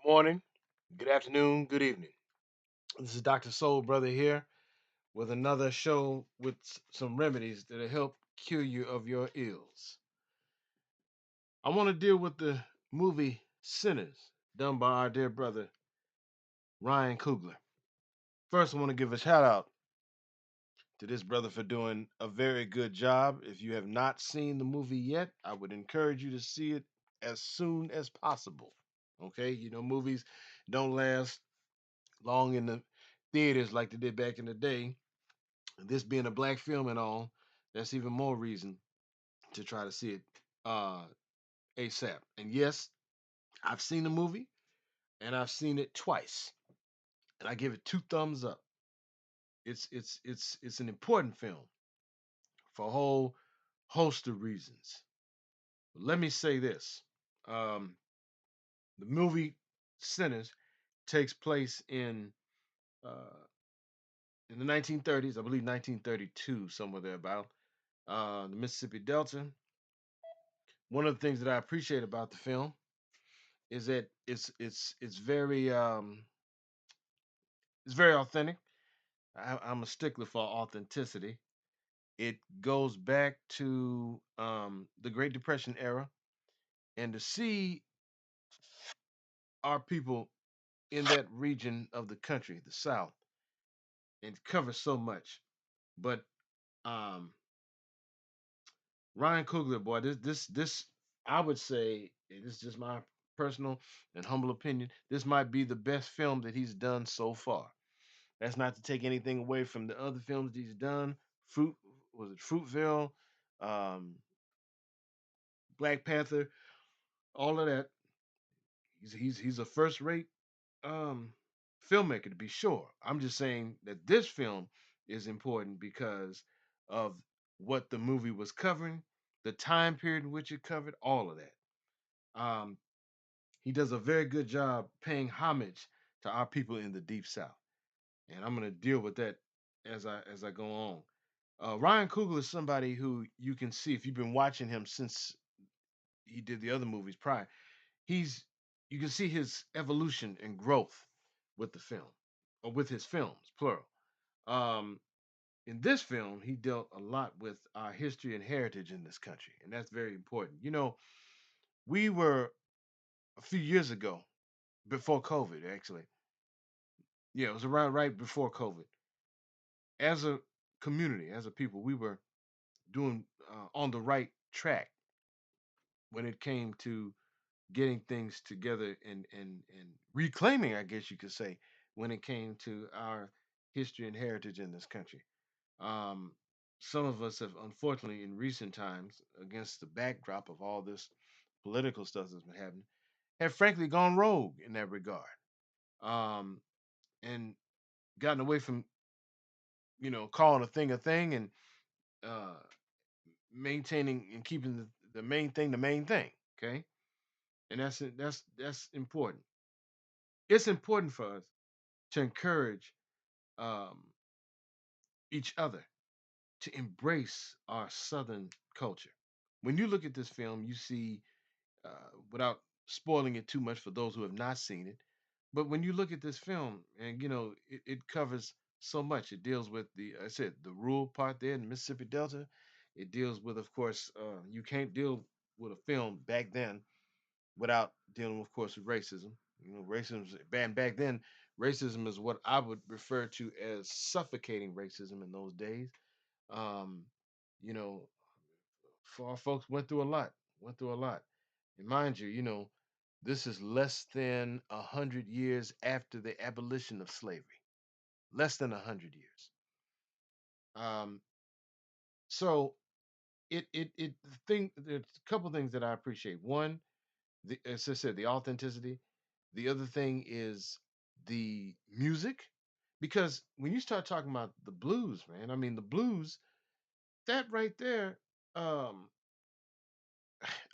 Morning, good afternoon, good evening. This is Dr. Soul Brother here with another show with some remedies that'll help cure you of your ills. I want to deal with the movie Sinners, done by our dear brother Ryan Coogler. First, I want to give a shout out to this brother for doing a very good job. If you have not seen the movie yet, I would encourage you to see it as soon as possible. Okay, movies don't last long in the theaters like they did back in the day. This being a black film and all, that's even more reason to try to see it uh ASAP. And yes, I've seen the movie and I've seen it twice. And I give it two thumbs up. It's an important film for a whole host of reasons. Let me say this. Um the movie Sinners takes place uh in the 1930s, I believe 1932, somewhere there about the Mississippi Delta. One of the things that I appreciate about the film is that it's very authentic. I'm a stickler for authenticity. It goes back to the Great Depression era, and to see our people in that region of the country, the South, it covers so much. But um, Ryan Coogler, boy, this I would say, and this is just my personal and humble opinion. This might be the best film that he's done so far. That's not to take anything away from the other films that he's done. Fruit was it Fruitville, um, Black Panther, all of that. He's a first rate um, filmmaker to be sure. I'm just saying that this film is important because of what the movie was covering, the time period in which it covered, all of that. Um, he does a very good job paying homage to our people in the Deep South, and I'm going to deal with that as I go on. Ryan Coogler is somebody who you can see if you've been watching him since he did the other movies prior. He's You can see his evolution and growth with the film or with his films, plural. Um, in this film, he dealt a lot with our history and heritage in this country, and that's very important. We were a few years ago, before COVID, actually. Yeah, it was around right before COVID. As a community, as a people, we were doing on the right track when it came to getting things together and reclaiming, I guess you could say, when it came to our history and heritage in this country. Um, some of us have, unfortunately, in recent times, against the backdrop of all this political stuff that's been happening, have frankly gone rogue in that regard, um, and gotten away from calling a thing and uh, maintaining and keeping the main thing the main thing. Okay, and that's important. It's important for us to encourage um, each other to embrace our Southern culture. When you look at this film, you see, without spoiling it too much for those who have not seen it, but when you look at this film, and it covers so much. It deals with I said, the rural part there in the Mississippi Delta. It deals with, of course, you can't deal with a film back then without dealing, of course, with racism. Racism, and back then, racism is what I would refer to as suffocating racism in those days. Um, you know, for our folks went through a lot. And mind you, this is less than 100 years after the abolition of slavery. Less than 100 years. Um, so the thing. There's a couple things that I appreciate. One, as I said, the authenticity. The other thing is the music, because when you start talking about the blues, man, I mean the blues, that right there, um,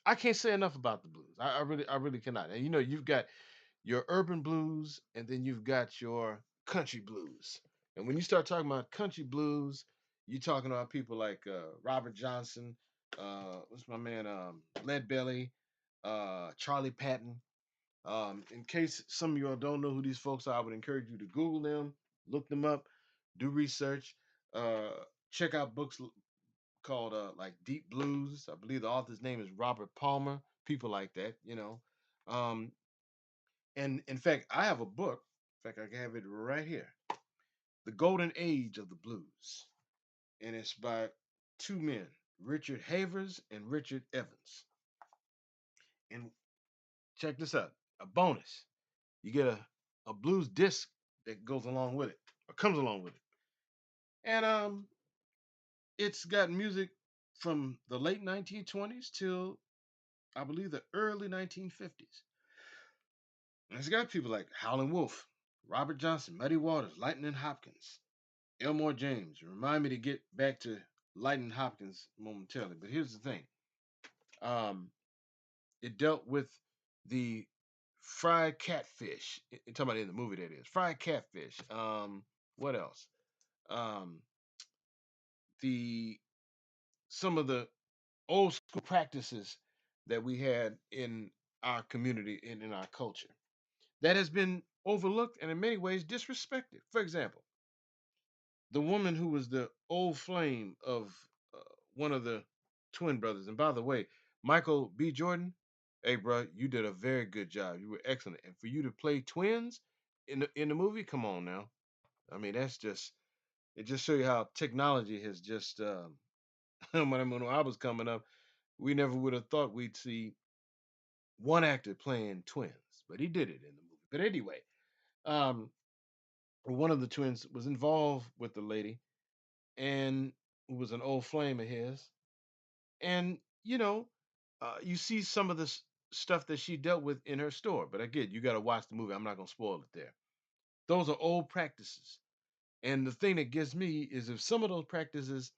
I can't say enough about the blues. I really cannot. And you've got your urban blues, and then you've got your country blues. And when you start talking about country blues, you're talking about people like Robert Johnson, what's my man, Lead Belly, Charlie Patton. In case some of y'all don't know who these folks are, I would encourage you to Google them, look them up, do research, uh, check out books called like Deep Blues. I believe the author's name is Robert Palmer. People like that, you know. Um, and in fact, I have a book. In fact, I have it right here, "The Golden Age of the Blues," and it's by two men, Richard Havers and Richard Evans. And check this out, a bonus: you get a blues disc that goes along with it or comes along with it, and it's got music from the late 1920s till I believe the early 1950s. And it's got people like Howlin' Wolf, Robert Johnson, Muddy Waters, Lightning Hopkins, Elmore James. Remind me to get back to Lightning Hopkins momentarily. But here's the thing. Um, it dealt with the fried catfish. Talking about in the movie that is. Fried catfish. What else? Um, the some of the old school practices that we had in our community and in our culture that has been overlooked and in many ways disrespected. For example, the woman who was the old flame of uh, one of the twin brothers. And by the way, Michael B. Jordan, hey, bro, you did a very good job. You were excellent. And for you to play twins in the movie, come on now. I mean, that's just it. Just show you how technology has just. When I was coming up, we never would have thought we'd see one actor playing twins, but he did it in the movie. But anyway, um, one of the twins was involved with the lady, and who was an old flame of his. And you see some of the stuff that she dealt with in her store. But again, you got to watch the movie. I'm not going to spoil it there. Those are old practices. And the thing that gets me is if some of those practices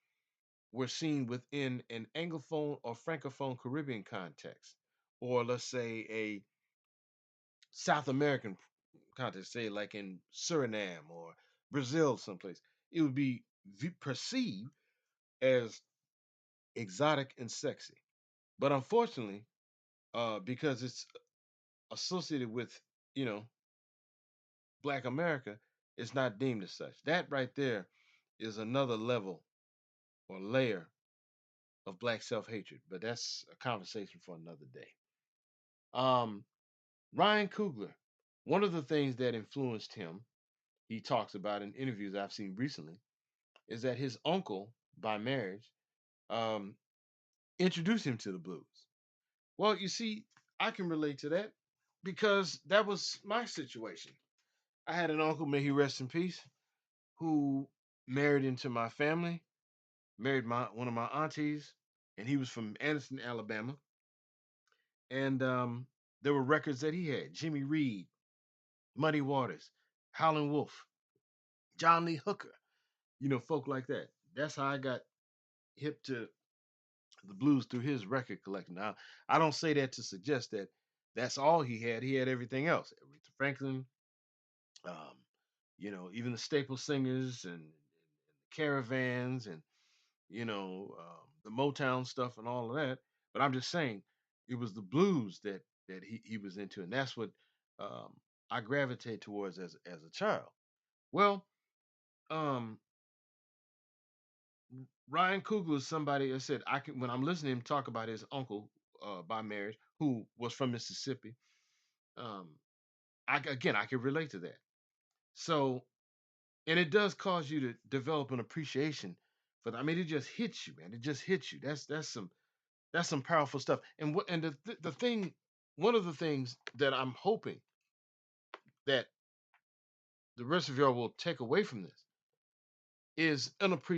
were seen within an Anglophone or Francophone Caribbean context, or let's say a South American context, say like in Suriname or Brazil, someplace, it would be perceived as exotic and sexy. But unfortunately, because it's associated with, you know, Black America, it's not deemed as such. That right there is another level or layer of Black self hatred. But that's a conversation for another day. Um, Ryan Coogler, one of the things that influenced him, he talks about in interviews I've seen recently, is that his uncle by marriage um, introduced him to the blues. Well, you see, I can relate to that because that was my situation. I had an uncle, may he rest in peace, who married into my family, married my one of my aunties, and he was from Anderson, Alabama. And there were records that he had: Jimmy Reed, Muddy Waters, Howlin' Wolf, John Lee Hooker, folk like that. That's how I got hip to the blues through his record collection. Now, I don't say that to suggest that that's all he had. He had everything else: Aretha Franklin, um, even the staple singers and caravans and the Motown stuff and all of that. But I'm just saying, it was the blues that he was into, and that's what um, I gravitate towards as a child. Well, um, Ryan Coogler is somebody that said I can when I'm listening to him talk about his uncle by marriage who was from Mississippi. Um, I can relate to that. So, and it does cause you to develop an appreciation for that. I mean, it just hits you, man. It just hits you. That's some powerful stuff. And the thing, one of the things that I'm hoping that the rest of y'all will take away from this is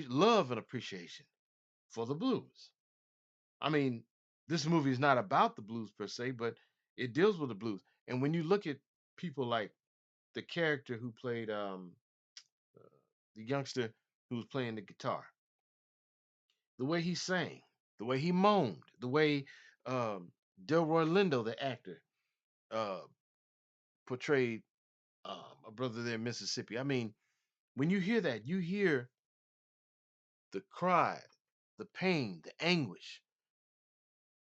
love and appreciation for the blues. I mean, this movie is not about the blues per se, but it deals with the blues. And when you look at people like the character who played uh, the youngster who was playing the guitar, the way he sang, the way he moaned, the way um, Delroy Lindo, the actor, uh, portrayed a brother there in Mississippi. I mean, when you hear that, you hear the cry, the pain, the anguish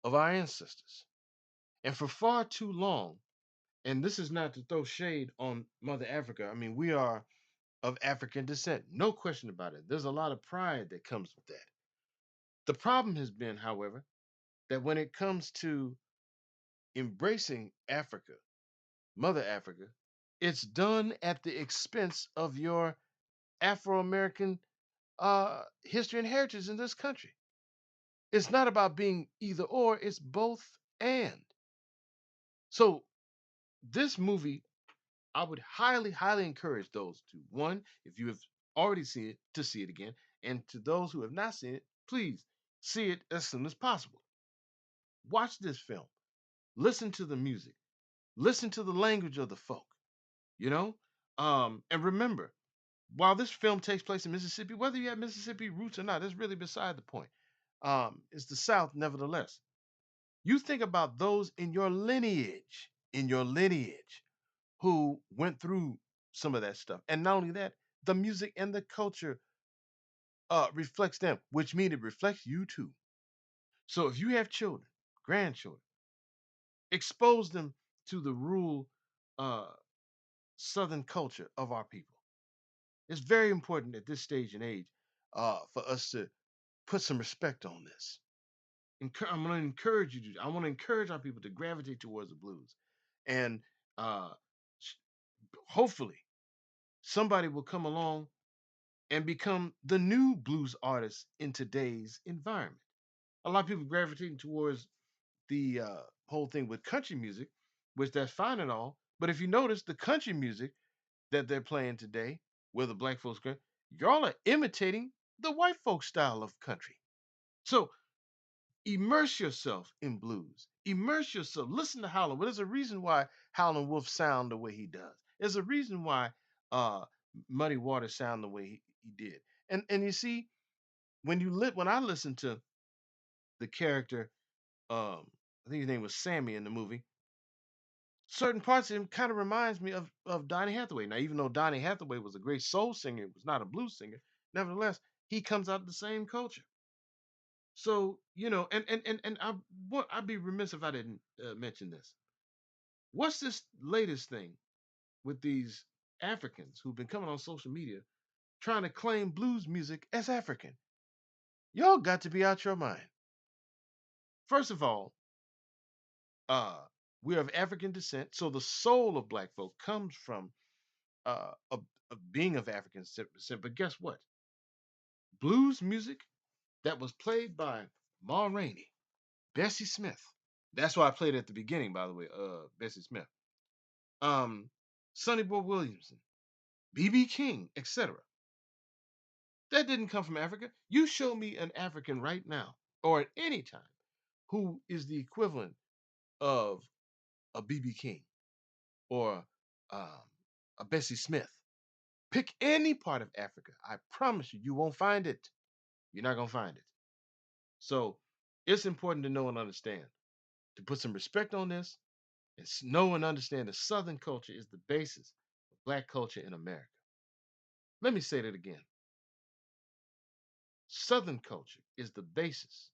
of our ancestors. And for far too long, And this is not to throw shade on Mother Africa. I mean, we are of African descent, no question about it. There's a lot of pride that comes with that. The problem has been, however, that when it comes to embracing Africa, Mother Africa, it's done at the expense of your Afro American history and heritage in this country. It's not about being either or, it's both and. So, this movie, I would highly, highly encourage those to one, if you have already seen it, to see it again. And to those who have not seen it, please see it as soon as possible. Watch this film, listen to the music, listen to the language of the folk, you know? And remember, while this film takes place in Mississippi, whether you have Mississippi roots or not, that's really beside the point. It's the South, nevertheless. You think about those in your lineage, who went through some of that stuff. And not only that, the music and the culture reflects them, which means it reflects you too. So if you have children, grandchildren, expose them to the rural uh, Southern culture of our people. It's very important at this stage and age for us to put some respect on this. I'm going to encourage you to. I want to encourage our people to gravitate towards the blues, and uh, hopefully somebody will come along and become the new blues artist in today's environment. A lot of people gravitating towards the whole thing with country music, which that's fine and all. But if you notice the country music that they're playing today, where the black folks go, y'all are imitating the white folk style of country. So immerse yourself in blues. Immerse yourself. Listen to Howlin' Wolf. There's a reason why Howlin' Wolf sound the way he does. There's a reason why uh, Muddy Waters sound the way he did. And you see, when I listen to the character, I think his name was Sammy in the movie, certain parts of him kind of reminds me of Donny Hathaway. Now, even though Donny Hathaway was a great soul singer, was not a blues singer, nevertheless, he comes out of the same culture. So, and I'd be remiss if I didn't mention this. What's this latest thing with these Africans who've been coming on social media trying to claim blues music as African? Y'all got to be out your mind. First of all, uh, we're of African descent, so the soul of black folk comes from of being of African descent. But guess what? Blues music that was played by Ma Rainey, Bessie Smith. That's why I played at the beginning, by the way, Bessie Smith. Um, Sonny Boy Williamson, BB King, etc. That didn't come from Africa. You show me an African right now, or at any time, who is the equivalent of a BB King or um, a Bessie Smith. Pick any part of Africa. I promise you, you won't find it. You're not gonna find it. So it's important to know and understand, to put some respect on this, and know and understand that Southern culture is the basis of Black culture in America. Let me say that again. Southern culture is the basis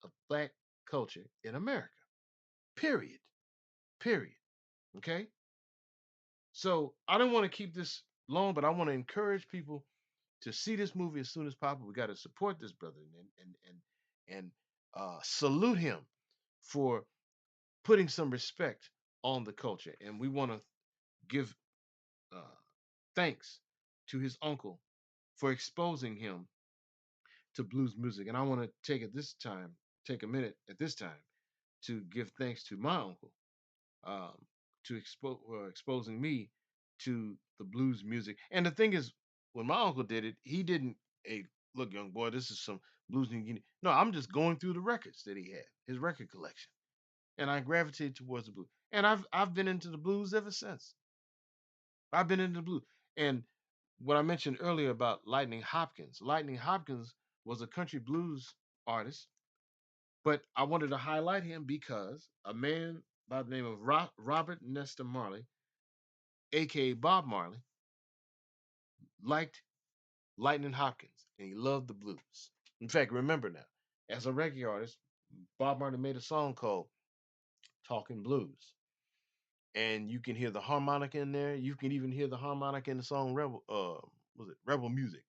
of Black culture in America. Period. Period. Okay. So I don't want to keep this long, but I want to encourage people to see this movie as soon as possible. We got to support this brother and salute him for putting some respect on the culture. And we want to give uh, thanks to his uncle for exposing him to blues music. And I want to take a minute at this time to give thanks to my uncle um, to exposing me to the blues music. And the thing is, when my uncle did it, he didn't, hey, look, young boy, this is some blues music. No, I'm just going through the records that he had, his record collection. And I gravitated towards the blues. And I've been into the blues ever since. I've been into the blues. And what I mentioned earlier about Lightning Hopkins. Lightning Hopkins was a country blues artist, but I wanted to highlight him because a man by the name of Robert Nesta Marley, aka Bob Marley, liked Lightning Hopkins and he loved the blues. In fact, remember now, as a reggae artist, Bob Marley made a song called Talking Blues. and you can hear the harmonica in there. You can even hear the harmonica in the song Rebel. Was it Rebel Music?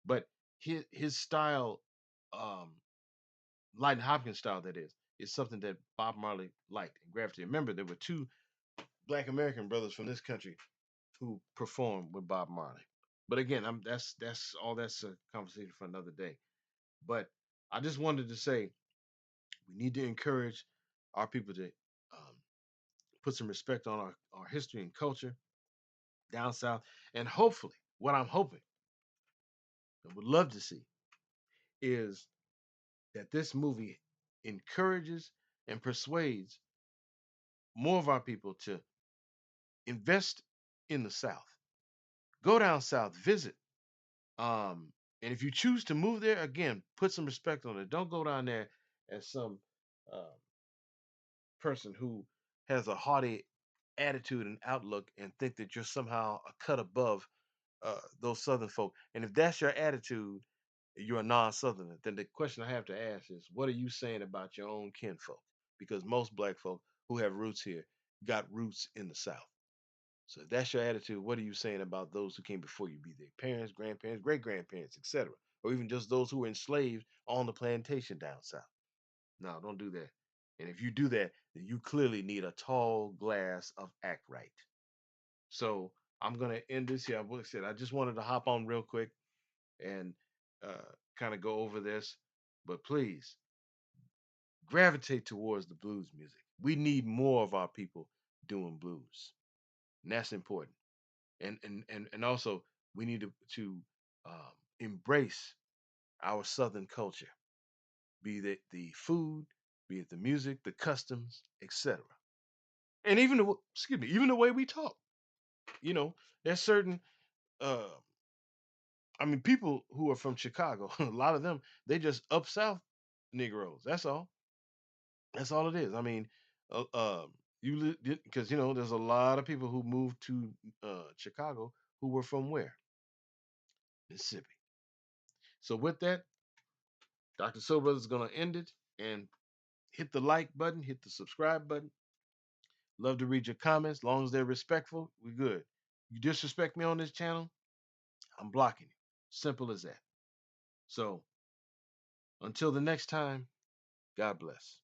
But his style, um, Lightning Hopkins style, that is something that Bob Marley liked and gravitated. Remember, there were two Black American brothers from this country who performed with Bob Marley. But again, that's all. That's a conversation for another day. But I just wanted to say we need to encourage our people to um, put some respect on our history and culture down south. And hopefully, what I'm hoping and would love to see is that this movie encourages and persuades more of our people to invest in the South. Go down south, visit. Um, and if you choose to move there, again, put some respect on it. Don't go down there as some uh, person who has a haughty attitude and outlook and think that you're somehow a cut above those Southern folk. And if that's your attitude, you're a non-Southerner. Then the question I have to ask is, what are you saying about your own kinfolk? Because most black folk who have roots here got roots in the South. So if that's your attitude, what are you saying about those who came before you, be they parents, grandparents, great grandparents, etc., or even just those who were enslaved on the plantation down south? No, don't do that. And if you do that, then you clearly need a tall glass of act right. So I'm gonna end this here. Like I said, I just wanted to hop on real quick and kind of go over this. But please gravitate towards the blues music. We need more of our people doing blues, and that's important. And also we need to embrace our Southern culture, be it the food, be it the music, the customs, etc. And even excuse me, even the way we talk. You know, there's certain uh, I mean, people who are from Chicago, a lot of them, they just up south Negroes. That's all. That's all it is. I mean, uh, uh, because there's a lot of people who moved to Chicago who were from where? Mississippi. So with that, Dr. Soul Brothers is gonna end it and hit the like button, hit the subscribe button. Love to read your comments. As long as they're respectful, we good. You disrespect me on this channel, I'm blocking you. Simple as that. So until the next time, God bless.